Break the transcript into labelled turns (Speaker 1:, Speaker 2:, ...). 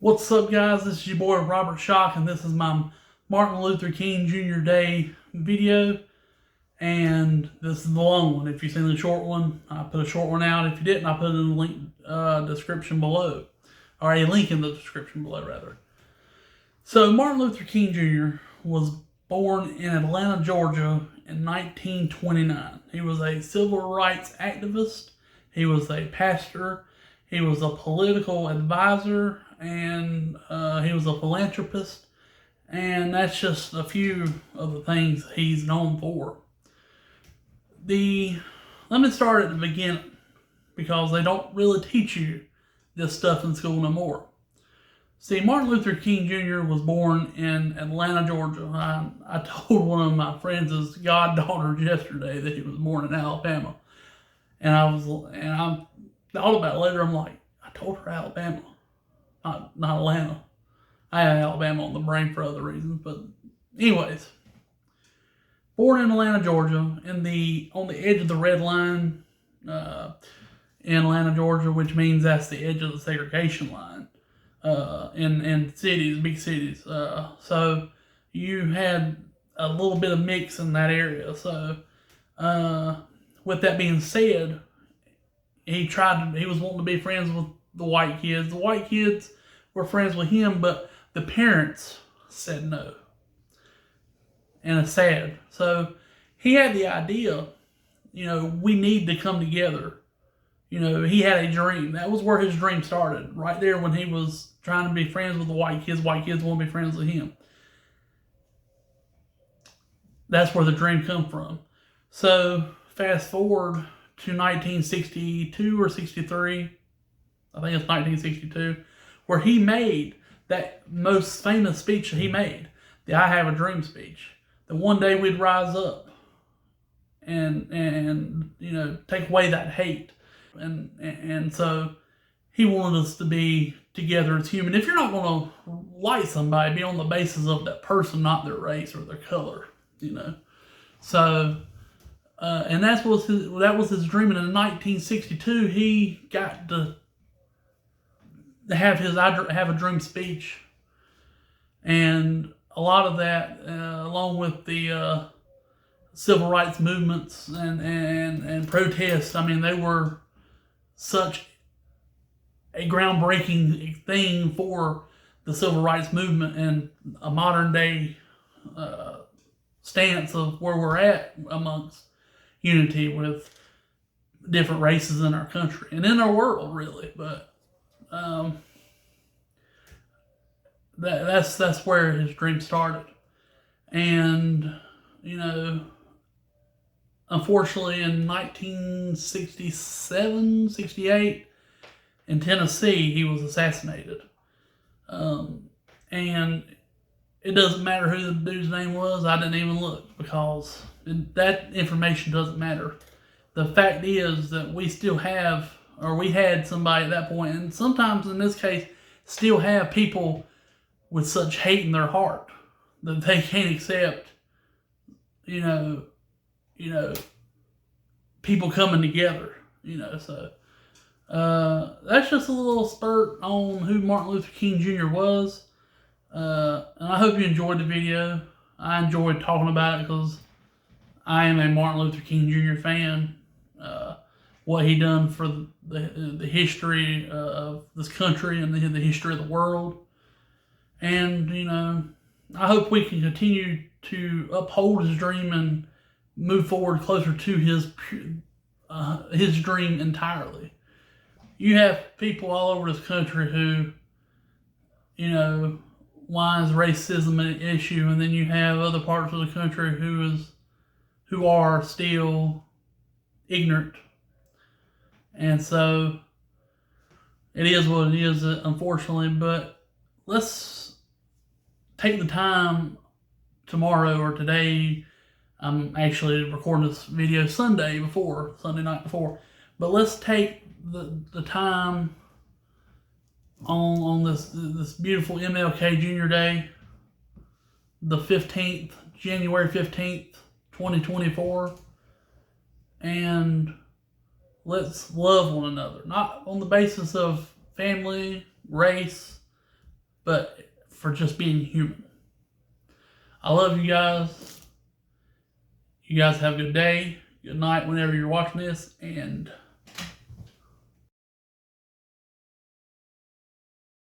Speaker 1: What's up, guys? This is your boy Robert Schock, and this is my Martin Luther King Jr. Day video. And this is the long one. If you've seen the short one, I put a short one out. If you didn't, I put it in the link description below, or a link in the description below, rather. So Martin Luther King Jr. was born in Atlanta, Georgia, in 1929. He was a civil rights activist. He was a pastor. He was a political advisor, and he was a philanthropist, and that's just a few of the things he's known for. Let me start at the beginning, because they don't really teach you this stuff in school no more. See, Martin Luther King Jr. was born in Atlanta, Georgia. I told one of my friends' goddaughters yesterday that he was born in Alabama, and I thought about it later. I'm like, I told her Alabama, not Atlanta. I had Alabama on the brain for other reasons, but anyways, born in Atlanta, Georgia, on the edge of the red line in Atlanta, Georgia, which means that's the edge of the segregation line in cities, big cities. So you had a little bit of mix in that area. So with that being said, he was wanting to be friends with the white kids. The white kids were friends with him, but the parents said no. And it's sad. So he had the idea, we need to come together. He had a dream. That was where his dream started, right there when he was trying to be friends with the white kids. White kids want to be friends with him. That's where the dream come from. So fast forward to 1962 or 63, I think it's 1962, where he made that most famous speech that he made, the I Have a Dream speech. That one day we'd rise up and take away that hate. And so he wanted us to be together as human. If you're not going to like somebody, be on the basis of that person, not their race or their color, So, and that was his dream. And in 1962, he got to have his I Have a Dream speech. And a lot of that, along with the civil rights movements and protests, they were such a groundbreaking thing for the civil rights movement and a modern day stance of where we're at amongst unity with different races in our country and in our world, really. But that's where his dream started. And unfortunately in 1967, 68, in Tennessee, he was assassinated. And it doesn't matter who the dude's name was. I didn't even look, because that information doesn't matter. The fact is that we still have, or we had somebody at that point, and sometimes in this case, still have people with such hate in their heart that they can't accept, people coming together, so that's just a little spurt on who Martin Luther King Jr. was. And I hope you enjoyed the video. I enjoyed talking about it because I am a Martin Luther King Jr. fan. What he done for the history of this country and the history of the world. And, I hope we can continue to uphold his dream and move forward closer to his dream entirely. You have people all over this country who, why is racism an issue? And then you have other parts of the country who are still ignorant. And so it is what it is, unfortunately. But let's take the time tomorrow or today. I'm actually recording this video Sunday night before. But let's take the time on this beautiful MLK Jr. Day, the 15th, January 15th, 2024, and let's love one another, not on the basis of family, race, but for just being human. I love you guys. You guys have a good day, good night whenever you're watching this, and